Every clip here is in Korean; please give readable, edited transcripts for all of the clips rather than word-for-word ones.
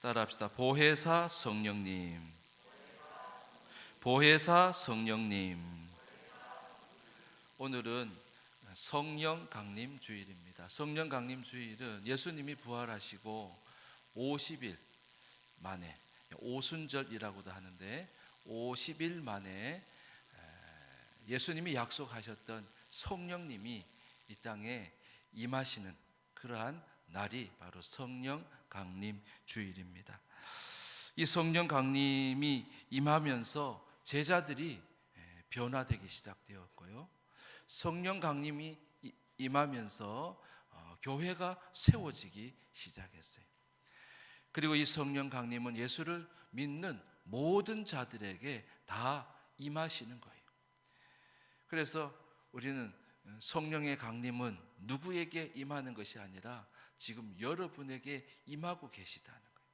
따라합시다. 보혜사 성령님, 보혜사 성령님. 오늘은 성령 강림 주일입니다. 성령 강림 주일은 예수님이 부활하시고 50일 만에, 오순절이라고도 하는데 50일 만에 예수님이 약속하셨던 성령님이 이 땅에 임하시는 그러한 날이 바로 성령 강림 주일입니다. 이 성령 강림이 임하면서 제자들이 변화되기 시작되었고요. 성령 강림이 임하면서 교회가 세워지기 시작했어요. 그리고 이 성령 강림은 예수를 믿는 모든 자들에게 다 임하시는 거예요. 그래서 우리는 성령의 강림은 누구에게 임하는 것이 아니라 지금 여러분에게 임하고 계시다는 거예요.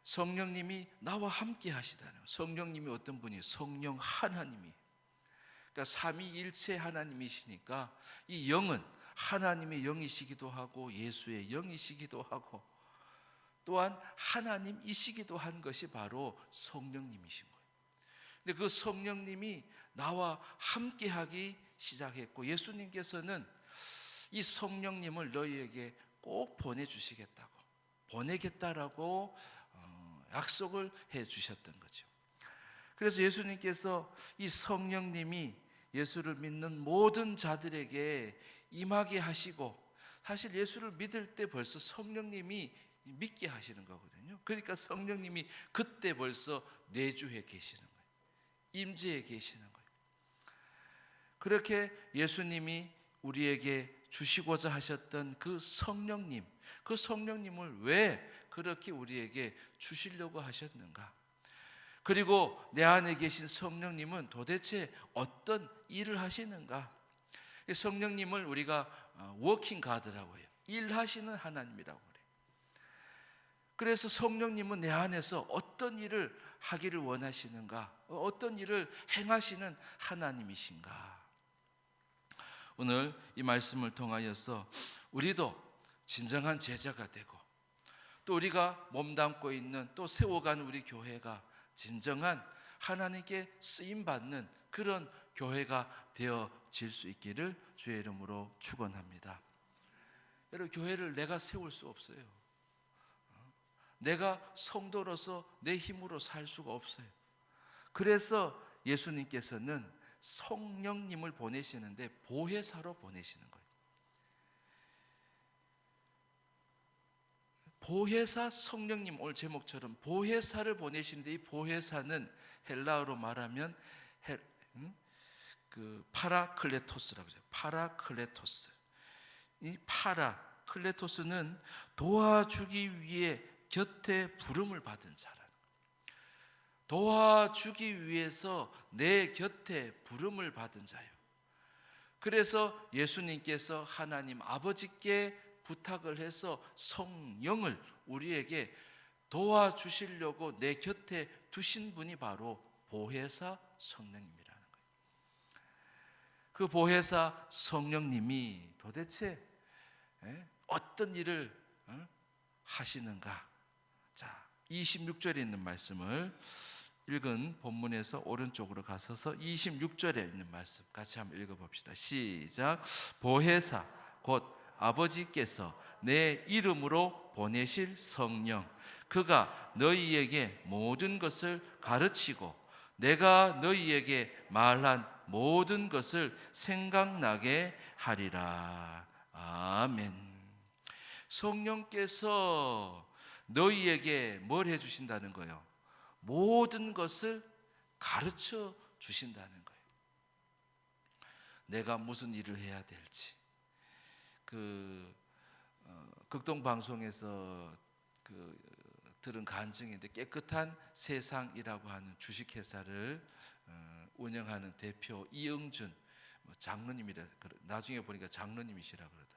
성령님이 나와 함께 하시다는 거예요. 성령님이 어떤 분이에요? 성령 하나님이. 그러니까 삼위일체 하나님이시니까 이 영은 하나님의 영이시기도 하고 예수의 영이시기도 하고 또한 하나님이시기도 한 것이 바로 성령님이신 거예요. 근데 그 성령님이 나와 함께하기 시작했고 예수님께서는 이 성령님을 너희에게 꼭 보내주시겠다고, 보내겠다라고 약속을 해주셨던 거죠. 그래서 예수님께서 이 성령님이 예수를 믿는 모든 자들에게 임하게 하시고, 사실 예수를 믿을 때 벌써 성령님이 믿게 하시는 거거든요. 그러니까 성령님이 그때 벌써 내주해 계시는 거예요. 임재해 계시는 거예요. 그렇게 예수님이 우리에게 주시고자 하셨던 그 성령님, 그 성령님을 왜 그렇게 우리에게 주시려고 하셨는가? 그리고 내 안에 계신 성령님은 도대체 어떤 일을 하시는가? 성령님을 우리가 워킹 가드라고 해요. 일하시는 하나님이라고 그래요. 그래서 성령님은 내 안에서 어떤 일을 하기를 원하시는가? 어떤 일을 행하시는 하나님이신가? 오늘 이 말씀을 통하여서 우리도 진정한 제자가 되고 또 우리가 몸담고 있는 또 세워가는 우리 교회가 진정한 하나님께 쓰임받는 그런 교회가 되어질 수 있기를 주의 이름으로 축원합니다. 여러분, 교회를 내가 세울 수 없어요. 내가 성도로서 내 힘으로 살 수가 없어요. 그래서 예수님께서는 성령님을 보내시는데 보혜사로 보내시는 거예요. 보혜사 성령님, 오늘 제목처럼 보혜사를 보내시는데 이 보혜사는 헬라어로 말하면 파라클레토스라고 해요. 파라클레토스. 이 파라클레토스는 도와주기 위해 곁에 부름을 받은 자라는 거예요. 도와주기 위해서 내 곁에 부름을 받은 자예요. 그래서 예수님께서 하나님 아버지께 부탁을 해서 성령을 우리에게 도와주시려고 내 곁에 두신 분이 바로 보혜사 성령님이라는 거예요. 그 보혜사 성령님이 도대체 어떤 일을 하시는가? 자, 26절에 있는 말씀을 읽은 본문에서 오른쪽으로 가서서 26절에 있는 말씀 같이 한번 읽어봅시다. 시작. 보혜사 곧 아버지께서 내 이름으로 보내실 성령, 그가 너희에게 모든 것을 가르치고 내가 너희에게 말한 모든 것을 생각나게 하리라. 아멘. 성령께서 너희에게 뭘 해주신다는 거예요? 모든 것을 가르쳐 주신다는 거예요. 내가 무슨 일을 해야 될지. 극동 방송에서 들은 간증인데, 깨끗한 세상이라고 하는 주식회사를 운영하는 대표 이응준 장로님이라, 나중에 보니까 장로님이시라 그러더라고요.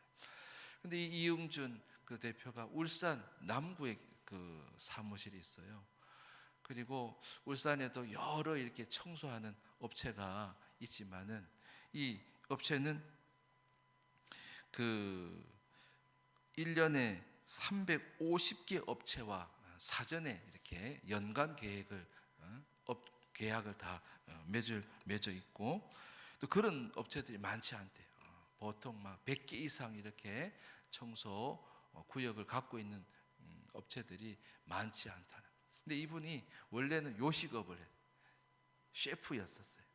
근데 이 이응준 그 대표가 울산 남구에 그 사무실이 있어요. 그리고 울산에도 여러 이렇게 청소하는 업체가 있지만은 이 업체는 1년에 350개 업체와 사전에 이렇게 연간 계획을 계약을 다 맺어 있고, 또 그런 업체들이 많지 않대요. 보통 막 100개 이상 이렇게 청소 구역을 갖고 있는 업체들이 많지 않다는. 근데 이분이 원래는 요식업을 해, 셰프였었어요.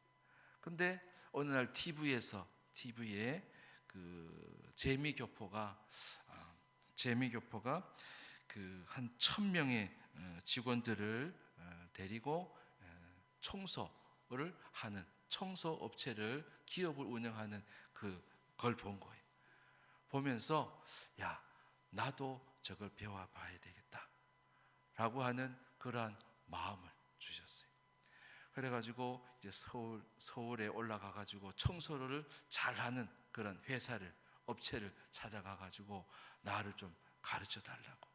근데 어느 날 TV에 그 재미교포가 그 한 1,000명의 직원들을 데리고 청소를 하는, 청소 업체를, 기업을 운영하는 그걸 본 거예요. 보면서 야, 나도 저걸 배워봐야 되겠다 라고 하는 그러한 마음을 주셨어요. 그래가지고 이제 서울에 올라가가지고 청소를 잘하는 그런 업체를 찾아가가지고 나를 좀 가르쳐 달라고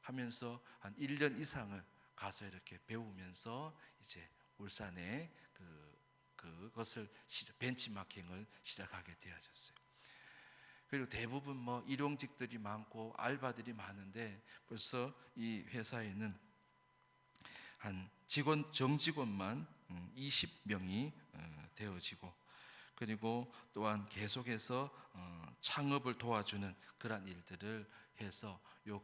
하면서 한 1년 이상을 가서 이렇게 배우면서 이제 울산에 그것을 벤치마킹을 시작하게 되어졌어요. 그리고 대부분 뭐 일용직들이 많고 알바들이 많은데, 벌써 이 회사에는 한 정직원만 20명이 되어지고, 그리고 또한 계속해서 창업을 도와주는 그런 일들을 해서 요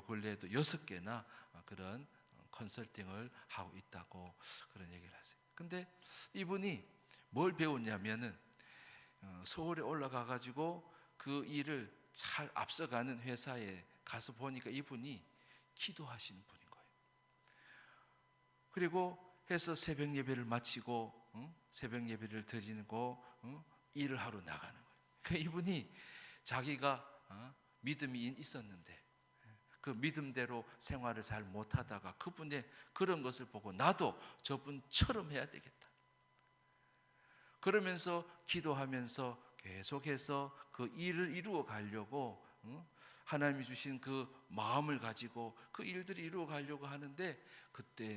근래에도 6개나 그런 컨설팅을 하고 있다고 그런 얘기를 하세요. 근데 이분이 뭘 배웠냐면은 서울에 올라가 가지고 그 일을 잘 앞서가는 회사에 가서 보니까 이분이 기도하시는 분인 거예요. 그리고 해서 새벽 예배를 마치고 새벽 예배를 드리고 일을 하러 나가는 거예요. 그러니까 이분이 자기가 믿음이 있었는데 그 믿음대로 생활을 잘 못하다가 그분의 그런 것을 보고 나도 저분처럼 해야 되겠다, 그러면서 기도하면서 계속해서 그 일을 이루어 가려고 하나님이 주신 그 마음을 가지고 그 일들을 이루어 가려고 하는데,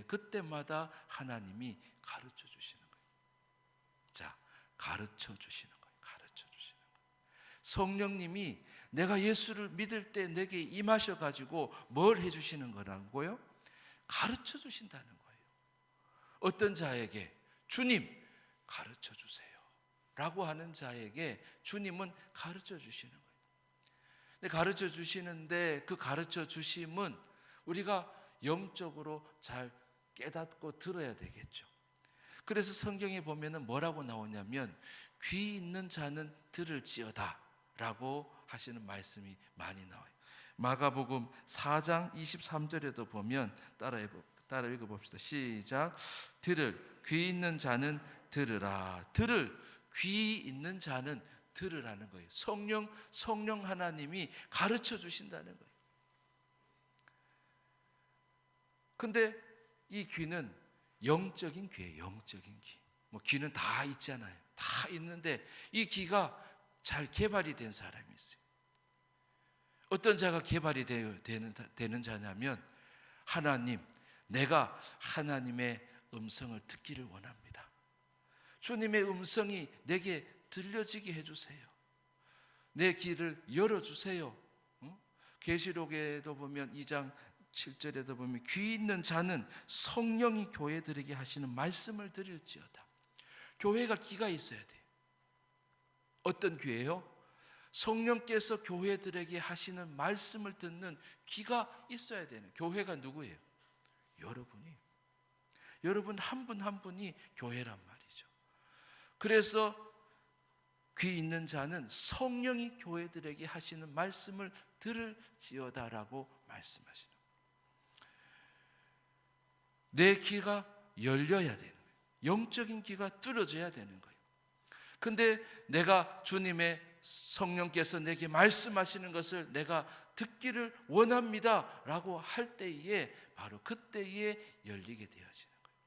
그때마다 하나님이 가르쳐 주시는 거예요. 자, 가르쳐 주시는 거예요. 가르쳐 주시는 거예요. 성령님이 내가 예수를 믿을 때 내게 임하셔 가지고 뭘 해 주시는 거라고요? 가르쳐 주신다는 거예요. 어떤 자에게? 주님 가르쳐 주세요 라고 하는 자에게 주님은 가르쳐 주시는 거예요. 근데 가르쳐 주시는데 그 가르쳐 주심은 우리가 영적으로 잘 깨닫고 들어야 되겠죠. 그래서 성경에 보면은 뭐라고 나오냐면 귀 있는 자는 들을지어다 라고 하시는 말씀이 많이 나와요. 마가복음 4장 23절에도 보면 따라 읽어봅시다. 시작. 귀 있는 자는 들으라. 귀 있는 자는 들으라는 거예요. 성령 하나님이 가르쳐 주신다는 거예요. 근데 이 귀는 영적인 귀예요. 영적인 귀. 뭐 귀는 다 있잖아요. 다 있는데 이 귀가 잘 개발이 된 사람이 있어요. 어떤 자가 개발이 되는 자냐면, 내가 하나님의 음성을 듣기를 원합니다. 주님의 음성이 내게 들려지게 해주세요. 내 귀를 열어주세요. 계시록에도 보면 2장 7절에도 보면 귀 있는 자는 성령이 교회들에게 하시는 말씀을 들을지어다. 교회가 귀가 있어야 돼요. 어떤 귀예요? 성령께서 교회들에게 하시는 말씀을 듣는 귀가 있어야 되는 교회가 누구예요? 여러분 한 분 한 분이 교회란 말이죠. 그래서 귀 있는 자는 성령이 교회들에게 하시는 말씀을 들을지어다라고 말씀하시는 거예요. 내 귀가 열려야 되는 거예요. 영적인 귀가 뚫어져야 되는 거예요. 근데 내가 주님의 성령께서 내게 말씀하시는 것을 내가 듣기를 원합니다 라고 할 때에 바로 그때에 열리게 되어지는 거예요.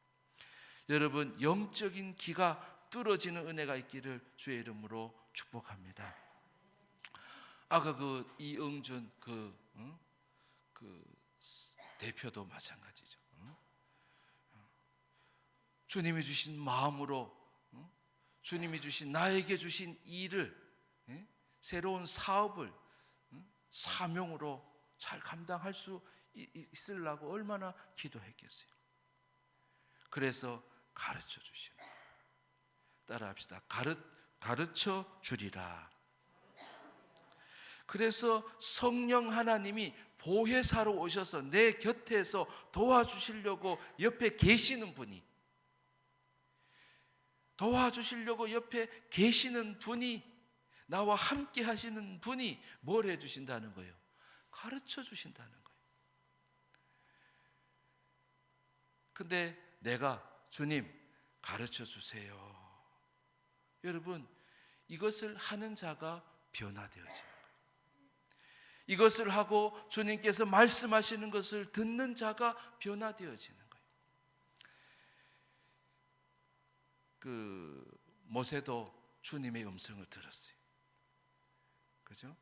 여러분, 영적인 귀가 뚫어지는 은혜가 있기를 주의 이름으로 축복합니다. 아까 그 이응준 그 대표도 마찬가지죠. 주님이 주신 마음으로, 주님이 주신 나에게 주신 일을, 새로운 사업을 사명으로 잘 감당할 수 있으려고 얼마나 기도했겠어요. 그래서 가르쳐 주시는 거예요. 따라합시다. 가르쳐 주리라. 그래서 성령 하나님이 보혜사로 오셔서 내 곁에서 도와주시려고 옆에 계시는 분이, 나와 함께 하시는 분이 뭘 해주신다는 거예요? 가르쳐 주신다는 거예요. 근데 내가 주님 가르쳐 주세요. 여러분, 이것을 하는 자가 변화되어집니다. 이것을 하고 주님께서 말씀하시는 것을 듣는 자가 변화되어지는 거예요. 모세도 주님의 음성을 들었어요. 그죠?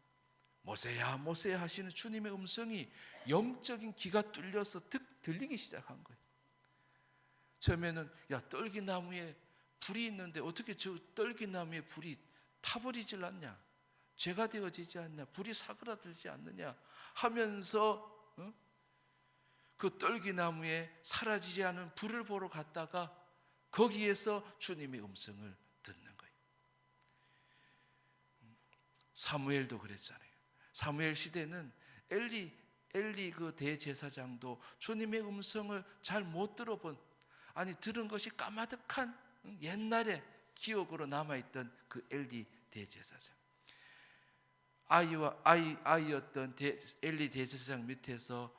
모세야 모세야 하시는 주님의 음성이 영적인 귀가 뚫려서 들리기 시작한 거예요. 처음에는 야, 떨기나무에 불이 있는데 어떻게 저 떨기나무에 불이 타버리질 않냐, 죄가 되어지지 않냐, 불이 사그라들지 않느냐 하면서 그 떨기나무에 사라지지 않은 불을 보러 갔다가 거기에서 주님의 음성을 듣는 거예요. 사무엘도 그랬잖아요. 사무엘 시대는 엘리 그 대제사장도 주님의 음성을 잘 못 들은 것이 까마득한 옛날에 기억으로 남아있던 그 엘리 대제사장, 아이였던 엘리 대제사장 밑에서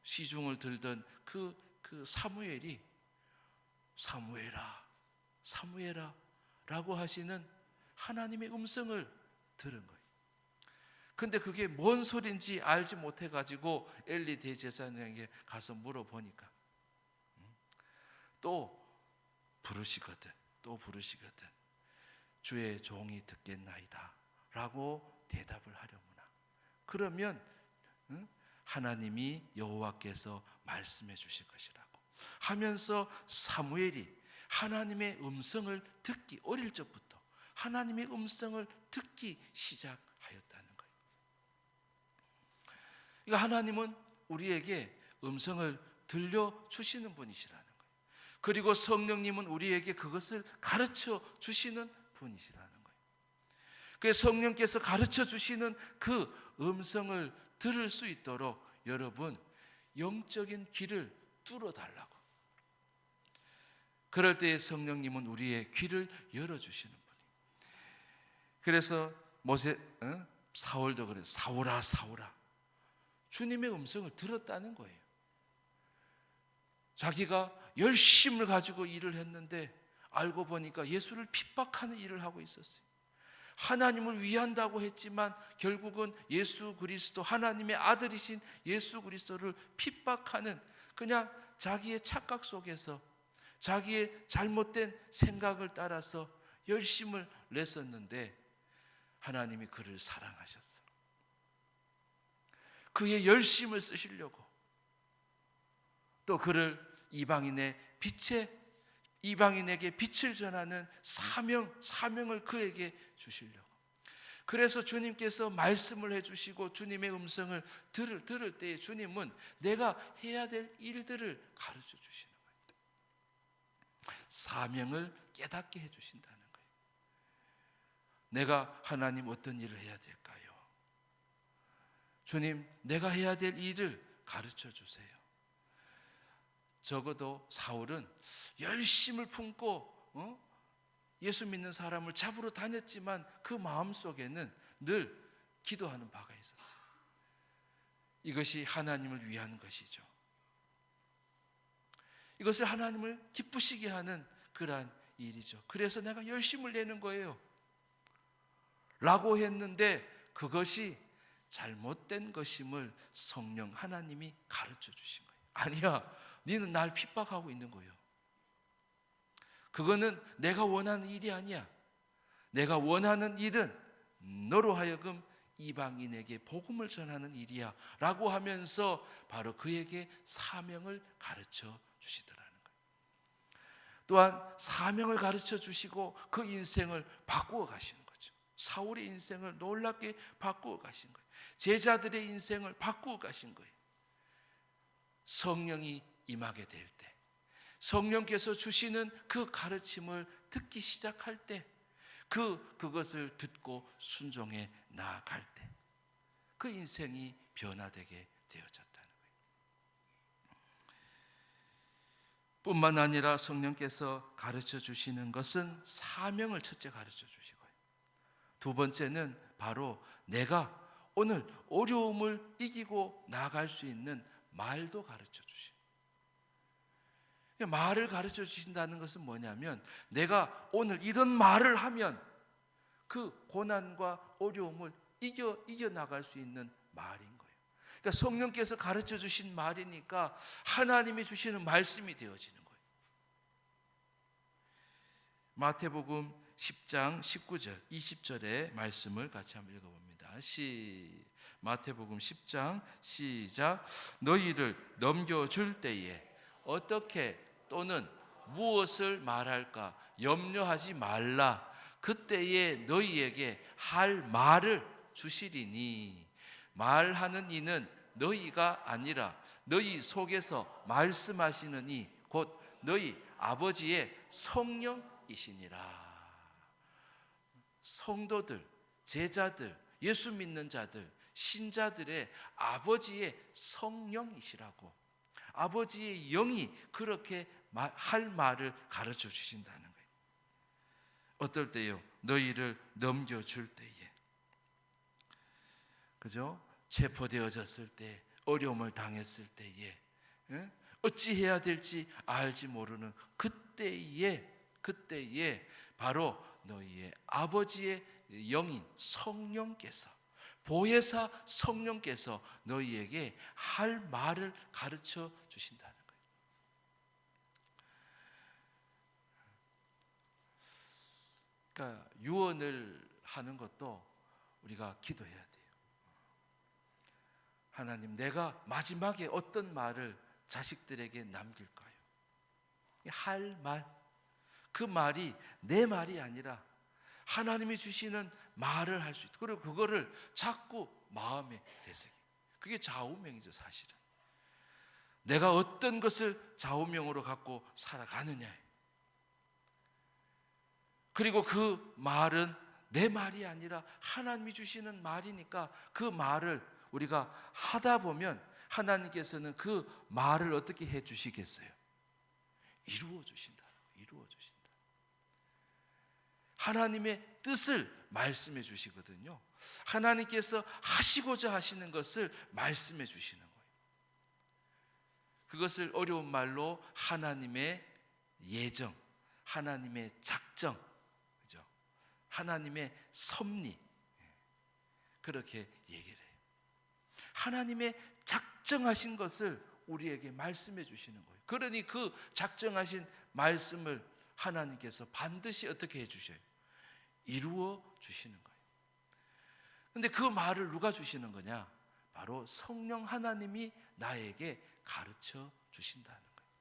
시중을 들던 그 사무엘이 사무엘아 라고 하시는 하나님의 음성을 들은 거예요. 근데 그게 뭔 소리인지 알지 못해가지고 엘리 대제사장에게 가서 물어보니까 또 부르시거든 주의 종이 듣겠나이다 라고 대답을 하려구나. 그러면 하나님이 여호와께서 말씀해 주실 것이라고 하면서 사무엘이 하나님의 음성을 듣기, 어릴 적부터 하나님의 음성을 듣기 시작하였다는 거예요. 그러니까 하나님은 우리에게 음성을 들려주시는 분이시라는 거예요. 그리고 성령님은 우리에게 그것을 가르쳐 주시는 분이시라는 거예요. 그래서 성령께서 가르쳐 주시는 그 음성을 들을 수 있도록 여러분 영적인 귀를 뚫어달라고. 그럴 때 성령님은 우리의 귀를 열어주시는 분이에요. 그래서 사울도 그래요. 사울아 주님의 음성을 들었다는 거예요. 자기가 열심을 가지고 일을 했는데 알고 보니까 예수를 핍박하는 일을 하고 있었어요. 하나님을 위한다고 했지만 결국은 예수 그리스도, 하나님의 아들이신 예수 그리스도를 핍박하는, 그냥 자기의 착각 속에서 자기의 잘못된 생각을 따라서 열심을 냈었는데 하나님이 그를 사랑하셨어요. 그의 열심을 쓰시려고 또 그를 이방인에게 빛을 전하는 사명을 그에게 주시려고. 그래서 주님께서 말씀을 해주시고 주님의 음성을 들을 때에 주님은 내가 해야 될 일들을 가르쳐 주시는 거예요. 사명을 깨닫게 해주신다는 거예요. 내가 하나님 어떤 일을 해야 될까요? 주님, 내가 해야 될 일을 가르쳐 주세요. 적어도 사울은 열심을 품고 예수 믿는 사람을 잡으러 다녔지만 그 마음속에는 늘 기도하는 바가 있었어요. 이것이 하나님을 위한 것이죠. 이것을 하나님을 기쁘시게 하는 그러한 일이죠. 그래서 내가 열심을 내는 거예요 라고 했는데 그것이 잘못된 것임을 성령 하나님이 가르쳐 주신 거예요. 아니야, 너는 날 핍박하고 있는 거예요. 그거는 내가 원하는 일이 아니야. 내가 원하는 일은 너로 하여금 이방인에게 복음을 전하는 일이야 라고 하면서 바로 그에게 사명을 가르쳐 주시더라는 거예요. 또한 사명을 가르쳐 주시고 그 인생을 바꾸어 가시는 거죠. 사울의 인생을 놀랍게 바꾸어 가신 거예요. 제자들의 인생을 바꾸어 가신 거예요. 성령이 임하게 될 때, 성령께서 주시는 그 가르침을 듣기 시작할 때, 그것을 듣고 순종해 나아갈 때, 그 인생이 변화되게 되어졌다는 거예요. 뿐만 아니라 성령께서 가르쳐 주시는 것은 사명을 첫째 가르쳐 주시고요. 두 번째는 바로 내가 오늘 어려움을 이기고 나아갈 수 있는 말도 가르쳐 주시고, 말을 가르쳐 주신다는 것은 뭐냐면 내가 오늘 이런 말을 하면 그 고난과 어려움을 이겨 나갈 수 있는 말인 거예요. 그러니까 성령께서 가르쳐 주신 말이니까 하나님이 주시는 말씀이 되어지는 거예요. 마태복음 10장 19절 20절의 말씀을 같이 한번 읽어봅니다. 마태복음 10장 시작. 너희를 넘겨줄 때에 어떻게 또는 무엇을 말할까 염려하지 말라. 그때에 너희에게 할 말을 주시리니 말하는 이는 너희가 아니라 너희 속에서 말씀하시는 이 곧 너희 아버지의 성령이시니라. 성도들, 제자들, 예수 믿는 자들, 신자들의 아버지의 성령이시라고, 아버지의 영이 그렇게 할 말을 가르쳐 주신다는 거예요. 어떨 때요? 너희를 넘겨줄 때에, 그죠? 체포되어졌을 때, 어려움을 당했을 때에, 어찌해야 될지 알지 모르는 그때에 바로 너희의 아버지의 영인 성령께서, 보혜사 성령께서 너희에게 할 말을 가르쳐 주신다는 거예요. 그러니까 유언을 하는 것도 우리가 기도해야 돼요. 하나님, 내가 마지막에 어떤 말을 자식들에게 남길까요? 할 말, 그 말이 내 말이 아니라 하나님이 주시는 말을 할 수 있다. 그리고 그거를 자꾸 마음에 되새기. 그게 좌우명이죠, 사실은. 내가 어떤 것을 좌우명으로 갖고 살아가느냐. 그리고 그 말은 내 말이 아니라 하나님이 주시는 말이니까 그 말을 우리가 하다 보면 하나님께서는 그 말을 어떻게 해 주시겠어요? 이루어 주신다. 이루어 주신다. 하나님의 뜻을 말씀해 주시거든요. 하나님께서 하시고자 하시는 것을 말씀해 주시는 거예요. 그것을 어려운 말로 하나님의 예정, 하나님의 작정, 그죠? 하나님의 섭리, 그렇게 얘기를 해요. 하나님의 작정하신 것을 우리에게 말씀해 주시는 거예요. 그러니 그 작정하신 말씀을 하나님께서 반드시 어떻게 해 주셔요? 이루어 주시는 거예요. 근데 그 말을 누가 주시는 거냐? 바로 성령 하나님이 나에게 가르쳐 주신다는 거예요.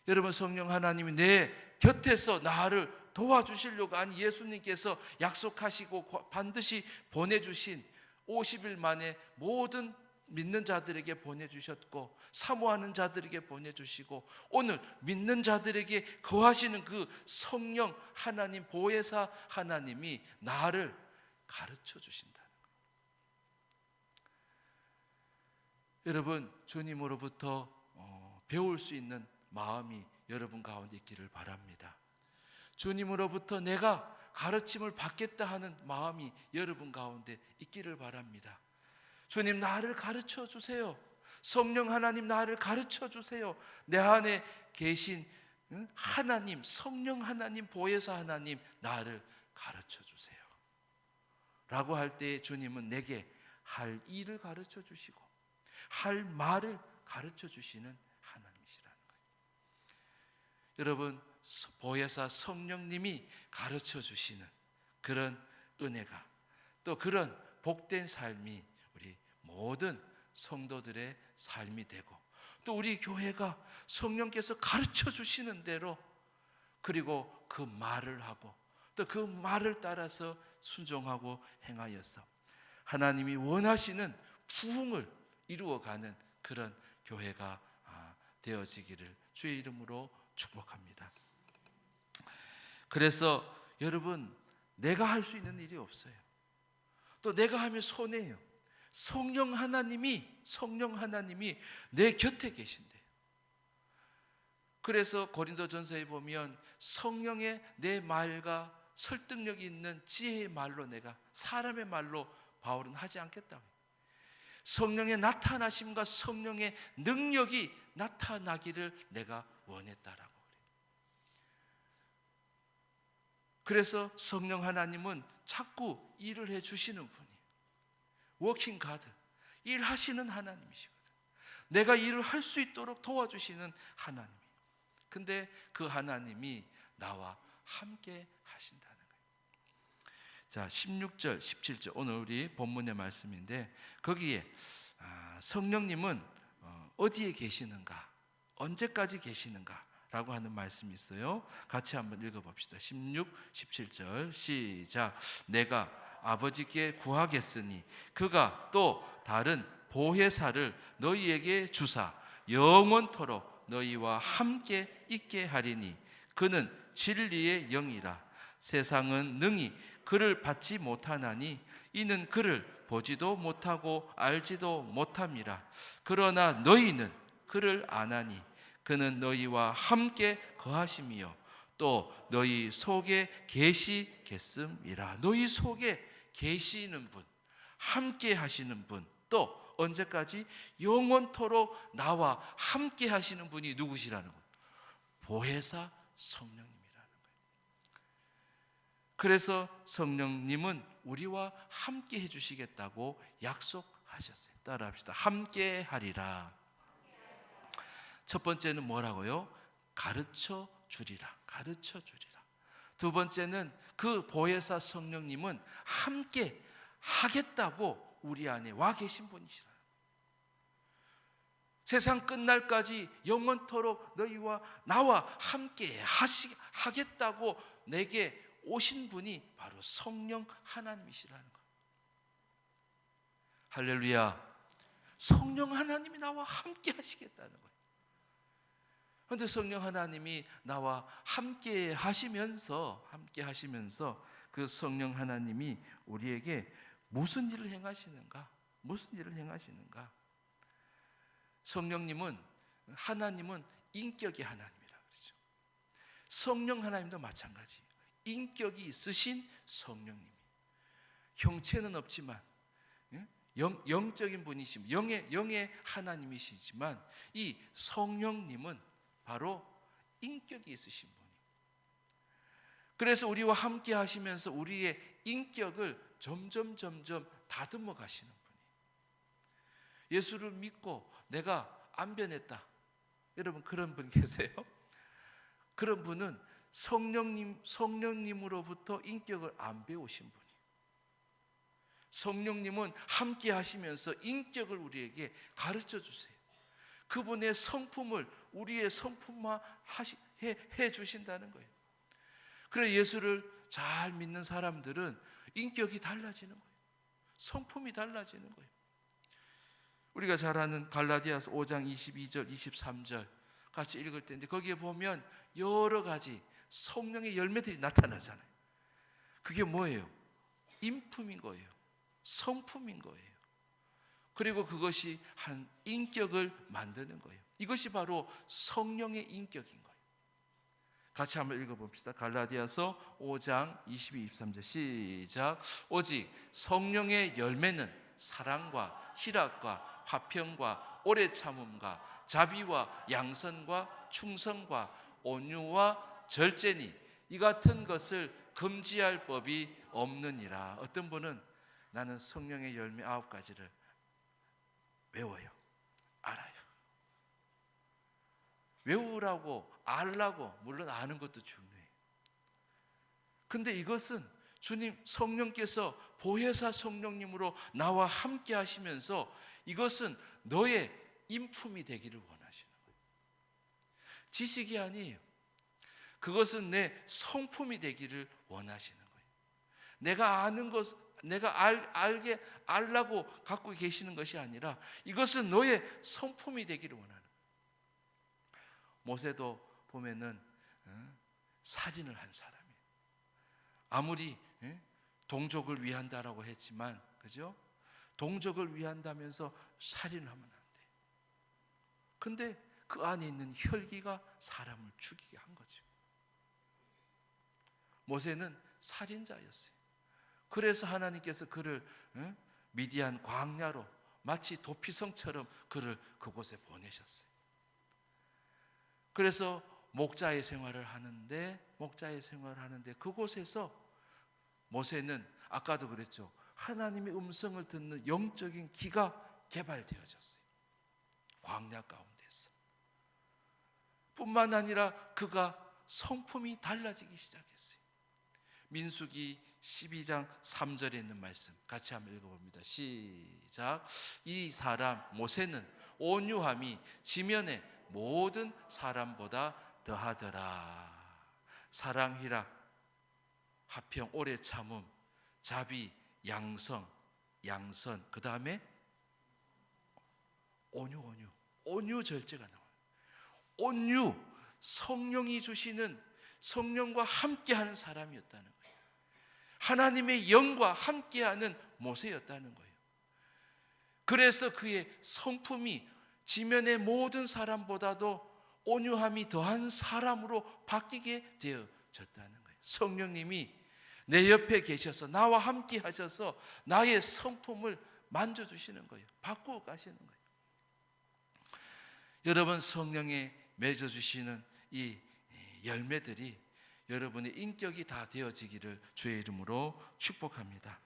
여러분, 성령 하나님이 내 곁에서 나를 도와주시려고 아니 예수님께서 약속하시고 반드시 보내주신 50일 만에 모든 믿는 자들에게 보내주셨고 사모하는 자들에게 보내주시고 오늘 믿는 자들에게 거하시는 그 성령 하나님, 보혜사 하나님이 나를 가르쳐 주신다는 거예요. 여러분, 주님으로부터 배울 수 있는 마음이 여러분 가운데 있기를 바랍니다. 주님으로부터 내가 가르침을 받겠다 하는 마음이 여러분 가운데 있기를 바랍니다. 주님, 나를 가르쳐 주세요. 성령 하나님, 나를 가르쳐 주세요. 내 안에 계신 하나님, 성령 하나님, 보혜사 하나님, 나를 가르쳐 주세요 라고 할 때 주님은 내게 할 일을 가르쳐 주시고 할 말을 가르쳐 주시는 하나님이시라는 거예요. 여러분, 보혜사 성령님이 가르쳐 주시는 그런 은혜가, 또 그런 복된 삶이 우리 모든 성도들의 삶이 되고, 또 우리 교회가 성령께서 가르쳐 주시는 대로, 그리고 그 말을 하고 또 그 말을 따라서 순종하고 행하여서 하나님이 원하시는 부흥을 이루어가는 그런 교회가 되어지기를 주의 이름으로 축복합니다. 그래서 여러분, 내가 할 수 있는 일이 없어요. 또 내가 하면 손해예요. 성령 하나님이 내 곁에 계신대요. 그래서 고린도전서에 보면 성령의 내 말과 설득력이 있는 지혜의 말로, 내가 사람의 말로 바울은 하지 않겠다고. 성령의 나타나심과 성령의 능력이 나타나기를 내가 원했다라고 그래요. 그래서 성령 하나님은 자꾸 일을 해주시는 분이에요. 워킹 가드, 일하시는 하나님이시거든. 내가 일을 할 수 있도록 도와주시는 하나님이에요. 근데 그 하나님이 나와 함께 하신다는 거예요. 자, 16절, 17절 오늘 우리 본문의 말씀인데, 거기에 성령님은 어디에 계시는가, 언제까지 계시는가 라고 하는 말씀이 있어요. 같이 한번 읽어봅시다. 16, 17절 시작. 내가 아버지께 구하겠으니 그가 또 다른 보혜사를 너희에게 주사 영원토록 너희와 함께 있게 하리니 그는 진리의 영이라. 세상은 능히 그를 받지 못하나니 이는 그를 보지도 못하고 알지도 못함이라. 그러나 너희는 그를 아나니 그는 너희와 함께 거하심이요 또 너희 속에 계시겠음이라. 너희 속에 계시는 분, 함께 하시는 분, 또 언제까지? 영원토록 나와 함께 하시는 분이 누구시라는 것? 보혜사 성령님이라는 거예요. 그래서 성령님은 우리와 함께 해주시겠다고 약속하셨어요. 따라합시다. 함께 하리라. 첫 번째는 뭐라고요? 가르쳐 주리라. 가르쳐 주리라. 두 번째는 그 보혜사 성령님은 함께 하겠다고 우리 안에 와 계신 분이시라. 세상 끝날까지 영원토록 너희와 나와 함께 하겠다고 내게 오신 분이 바로 성령 하나님이시라는 것. 할렐루야. 성령 하나님이 나와 함께 하시겠다는 거예요. 그런데 성령 하나님이 나와 함께 하시면서 그 성령 하나님이 우리에게 무슨 일을 행하시는가? 무슨 일을 행하시는가? 하나님은 인격의 하나님이라 그러죠. 성령 하나님도 마찬가지예요. 인격이 있으신 성령님. 형체는 없지만 영적인 분이시면 영의 하나님이시지만 이 성령님은 바로 인격이 있으신 분이에요. 그래서 우리와 함께 하시면서 우리의 인격을 점점 다듬어 가시는 분이에요. 예수를 믿고 내가 안 변했다. 여러분 그런 분 계세요? 그런 분은 성령님으로부터 인격을 안 배우신 분이에요. 성령님은 함께 하시면서 인격을 우리에게 가르쳐 주세요. 그분의 성품을 우리의 성품화 해 주신다는 거예요. 그래서 예수를 잘 믿는 사람들은 인격이 달라지는 거예요. 성품이 달라지는 거예요. 우리가 잘 아는 갈라디아서 5장 22절 23절 같이 읽을 텐데 거기에 보면 여러 가지 성령의 열매들이 나타나잖아요. 그게 뭐예요? 인품인 거예요. 성품인 거예요. 그리고 그것이 한 인격을 만드는 거예요. 이것이 바로 성령의 인격인 거예요. 같이 한번 읽어봅시다. 갈라디아서 5장 22, 23절 시작. 오직 성령의 열매는 사랑과 희락과 화평과 오래 참음과 자비와 양선과 충성과 온유와 절제니 이 같은 것을 금지할 법이 없느니라. 어떤 분은 나는 성령의 열매 9가지를 외워요. 알아요. 외우라고 알라고 물론 아는 것도 중요해요. 근데 이것은 주님 성령께서 보혜사 성령님으로 나와 함께 하시면서 이것은 너의 인품이 되기를 원하시는 거예요. 지식이 아니에요. 그것은 내 성품이 되기를 원하시는 거예요. 내가 아는 것, 내가 알게 알라고 갖고 계시는 것이 아니라 이것은 너의 성품이 되기를 원하는. 모세도 보면은 살인을 한 사람이에요. 아무리 동족을 위한다라고 했지만, 그죠? 동족을 위한다면서 살인을 하면 안 돼. 근데 그 안에 있는 혈기가 사람을 죽이게 한 거죠. 모세는 살인자였어요. 그래서 하나님께서 그를 미디안 광야로 마치 도피성처럼 그를 그곳에 보내셨어요. 그래서 목자의 생활을 하는데 그곳에서 모세는 아까도 그랬죠. 하나님의 음성을 듣는 영적인 귀가 개발되어졌어요. 광야 가운데서. 뿐만 아니라 그가 성품이 달라지기 시작했어요. 민수기 12장 3절에 있는 말씀 같이 한번 읽어봅니다. 시작. 이 사람 모세는 온유함이 지면의 모든 사람보다 더하더라. 사랑희락, 화평, 오래 참음, 자비, 양선, 그 다음에 온유 절제가 나와요. 온유, 성령이 주시는, 성령과 함께하는 사람이었다는 거예요. 하나님의 영과 함께하는 모세였다는 거예요. 그래서 그의 성품이 지면의 모든 사람보다도 온유함이 더한 사람으로 바뀌게 되어졌다는 거예요. 성령님이 내 옆에 계셔서 나와 함께 하셔서 나의 성품을 만져주시는 거예요. 바꾸어 가시는 거예요. 여러분, 성령에 맺어주시는 이 열매들이 여러분의 인격이 다 되어지기를 주의 이름으로 축복합니다.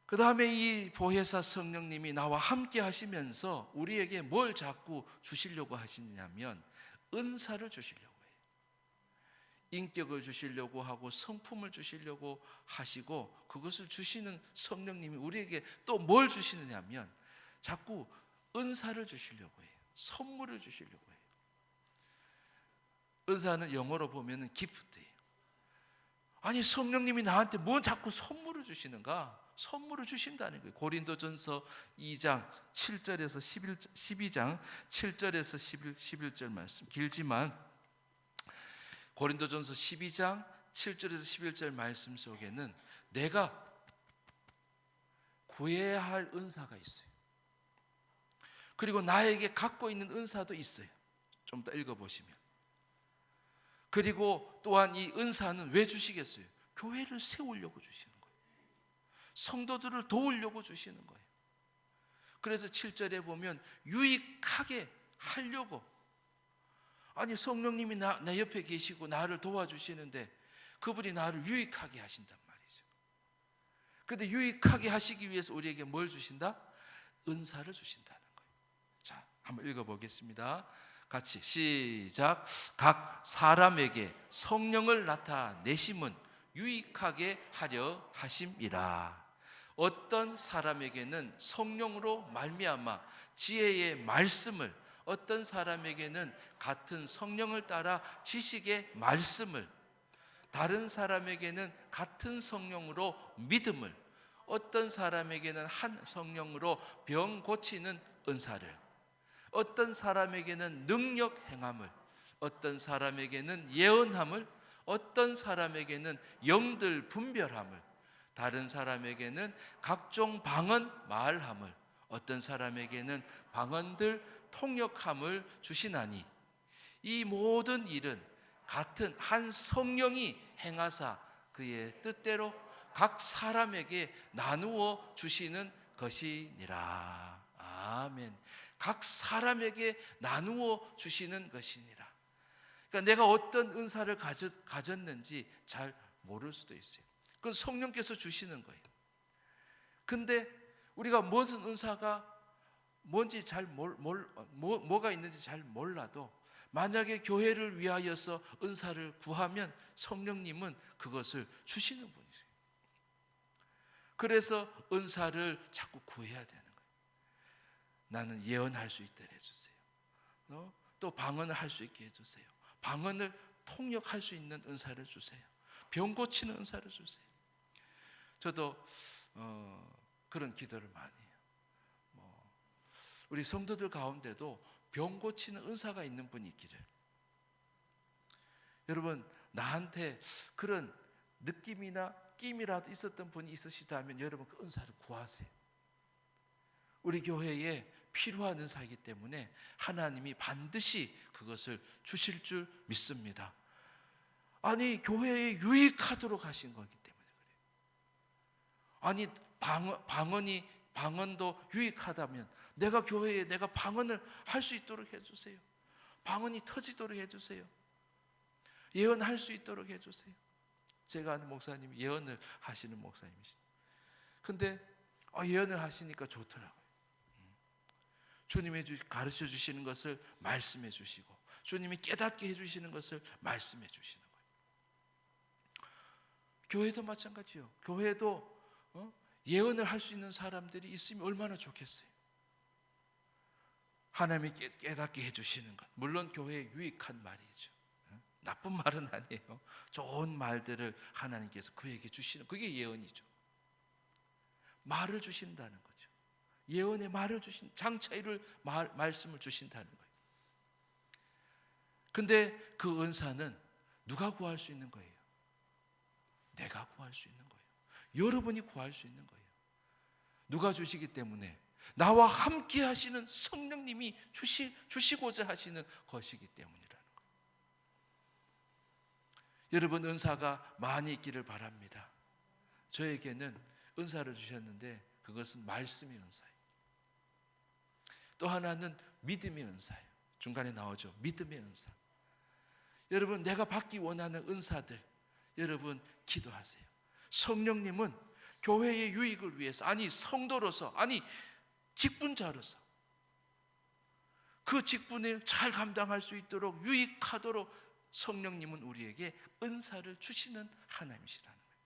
그 다음에 이 보혜사 성령님이 나와 함께 하시면서 우리에게 뭘 자꾸 주시려고 하시냐면 은사를 주시려고 해요. 인격을 주시려고 하고 성품을 주시려고 하시고, 그것을 주시는 성령님이 우리에게 또 뭘 주시느냐면 자꾸 은사를 주시려고 해요. 선물을 주시려고 해요. 은사는 영어로 보면 기프트예요. 아니, 성령님이 나한테 뭐 자꾸 선물을 주시는가? 선물을 주신다는 거예요. 고린도전서 2장 7절에서 12장 7절에서 11절 말씀 길지만, 고린도전서 12장 7절에서 11절 말씀 속에는 내가 구해야 할 은사가 있어요. 그리고 나에게 갖고 있는 은사도 있어요. 좀 더 읽어보시면. 그리고 또한 이 은사는 왜 주시겠어요? 교회를 세우려고 주시는 거예요. 성도들을 도우려고 주시는 거예요. 그래서 7절에 보면 유익하게 하려고. 아니, 성령님이 나 옆에 계시고 나를 도와주시는데 그분이 나를 유익하게 하신단 말이죠. 그런데 유익하게 하시기 위해서 우리에게 뭘 주신다? 은사를 주신다는 거예요. 자, 한번 읽어보겠습니다. 같이 시작. 각 사람에게 성령을 나타내심은 유익하게 하려 하심이라. 어떤 사람에게는 성령으로 말미암아 지혜의 말씀을, 어떤 사람에게는 같은 성령을 따라 지식의 말씀을, 다른 사람에게는 같은 성령으로 믿음을, 어떤 사람에게는 한 성령으로 병 고치는 은사를, 어떤 사람에게는 능력 행함을, 어떤 사람에게는 예언함을, 어떤 사람에게는 영들 분별함을, 다른 사람에게는 각종 방언 말함을, 어떤 사람에게는 방언들 통역함을 주시나니 이 모든 일은 같은 한 성령이 행하사 그의 뜻대로 각 사람에게 나누어 주시는 것이니라. 아멘. 각 사람에게 나누어 주시는 것이니라. 그러니까 내가 어떤 은사를 가졌는지 잘 모를 수도 있어요. 그건 성령께서 주시는 거예요. 근데 우리가 무슨 은사가 뭔지 뭐가 있는지 잘 몰라도 만약에 교회를 위하여서 은사를 구하면 성령님은 그것을 주시는 분이세요. 그래서 은사를 자꾸 구해야 되는 거예요. 나는 예언할 수 있도록 해주세요. 또 방언을 할 수 있게 해주세요. 방언을 통역할 수 있는 은사를 주세요. 병 고치는 은사를 주세요. 저도 그런 기도를 많이 해요. 우리 성도들 가운데도 병 고치는 은사가 있는 분이 있기를. 여러분, 나한테 그런 느낌이나 끼미라도 있었던 분이 있으시다면 여러분 그 은사를 구하세요. 우리 교회에 필요한 은사이기 때문에 하나님이 반드시 그것을 주실 줄 믿습니다. 아니, 교회에 유익하도록 하신 거기 때문에 그래요. 아니, 방언도 유익하다면 내가 교회에 내가 방언을 할 수 있도록 해주세요. 방언이 터지도록 해주세요. 예언할 수 있도록 해주세요. 제가 아는 목사님이 예언을 하시는 목사님이시죠. 근데 예언을 하시니까 좋더라고요. 주님이 가르쳐 주시는 것을 말씀해 주시고 주님이 깨닫게 해주시는 것을 말씀해 주시는 거예요. 교회도 마찬가지요. 교회도 예언을 할 수 있는 사람들이 있으면 얼마나 좋겠어요. 하나님이 깨닫게 해주시는 것, 물론 교회에 유익한 말이죠. 나쁜 말은 아니에요. 좋은 말들을 하나님께서 그에게 주시는, 그게 예언이죠. 말을 주신다는 거죠. 예언의 말을 주신, 장차 이룰 말씀을 주신다는 거예요. 근데 그 은사는 누가 구할 수 있는 거예요? 내가 구할 수 있는 거예요. 여러분이 구할 수 있는 거예요. 누가 주시기 때문에? 나와 함께 하시는 성령님이 주시고자 하시는 것이기 때문이라는 거예요. 여러분, 은사가 많이 있기를 바랍니다. 저에게는 은사를 주셨는데 그것은 말씀의 은사예요. 또 하나는 믿음의 은사예요. 중간에 나오죠. 믿음의 은사. 여러분, 내가 받기 원하는 은사들, 여러분 기도하세요. 성령님은 교회의 유익을 위해서, 아니 성도로서, 아니 직분자로서 그 직분을 잘 감당할 수 있도록 유익하도록 성령님은 우리에게 은사를 주시는 하나님이시라는 거예요.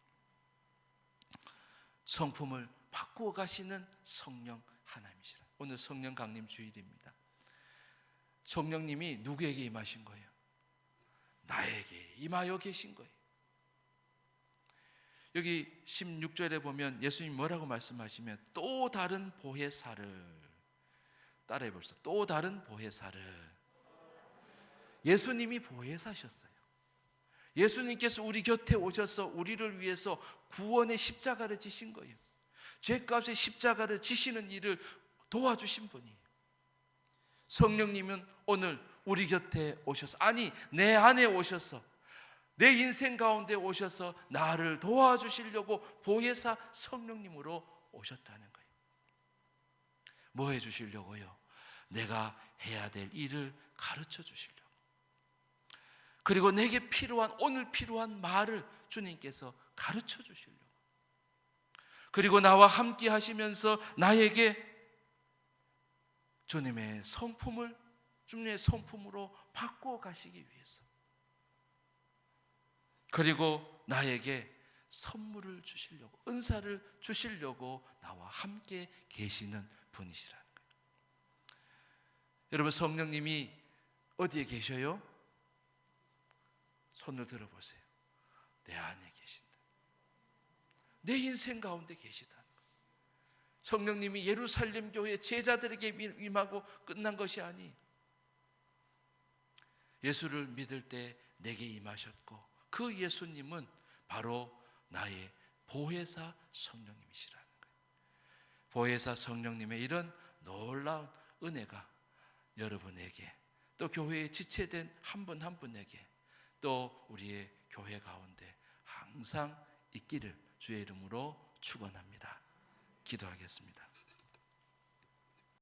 성품을 바꾸어 가시는 성령 하나님이시라. 오늘 성령 강림 주일입니다. 성령님이 누구에게 임하신 거예요? 나에게 임하여 계신 거예요. 여기 16절에 보면 예수님이 뭐라고 말씀하시면 또 다른 보혜사를, 따라해 보세요. 또 다른 보혜사를. 예수님이 보혜사셨어요. 예수님께서 우리 곁에 오셔서 우리를 위해서 구원의 십자가를 지신 거예요. 죄값의 십자가를 지시는 일을 도와주신 분이에요. 성령님은 오늘 우리 곁에 오셔서, 아니 내 안에 오셔서, 내 인생 가운데 오셔서 나를 도와주시려고 보혜사 성령님으로 오셨다는 거예요. 뭐 해주시려고요? 내가 해야 될 일을 가르쳐 주시려고. 그리고 내게 오늘 필요한 말을 주님께서 가르쳐 주시려고. 그리고 나와 함께 하시면서 나에게 주님의 성품으로 바꾸어 가시기 위해서, 그리고 나에게 선물을 주시려고, 은사를 주시려고 나와 함께 계시는 분이시라는 거예요. 여러분, 성령님이 어디에 계셔요? 손을 들어보세요. 내 안에 계신다. 내 인생 가운데 계시다는 거예요. 성령님이 예루살렘 교회 제자들에게 임하고 끝난 것이 아니, 예수를 믿을 때 내게 임하셨고 그 예수님은 바로 나의 보혜사 성령님이시라는 거예요. 보혜사 성령님의 이런 놀라운 은혜가 여러분에게, 또 교회에 지체된 한 분 한 분에게, 또 우리의 교회 가운데 항상 있기를 주의 이름으로 축원합니다. 기도하겠습니다.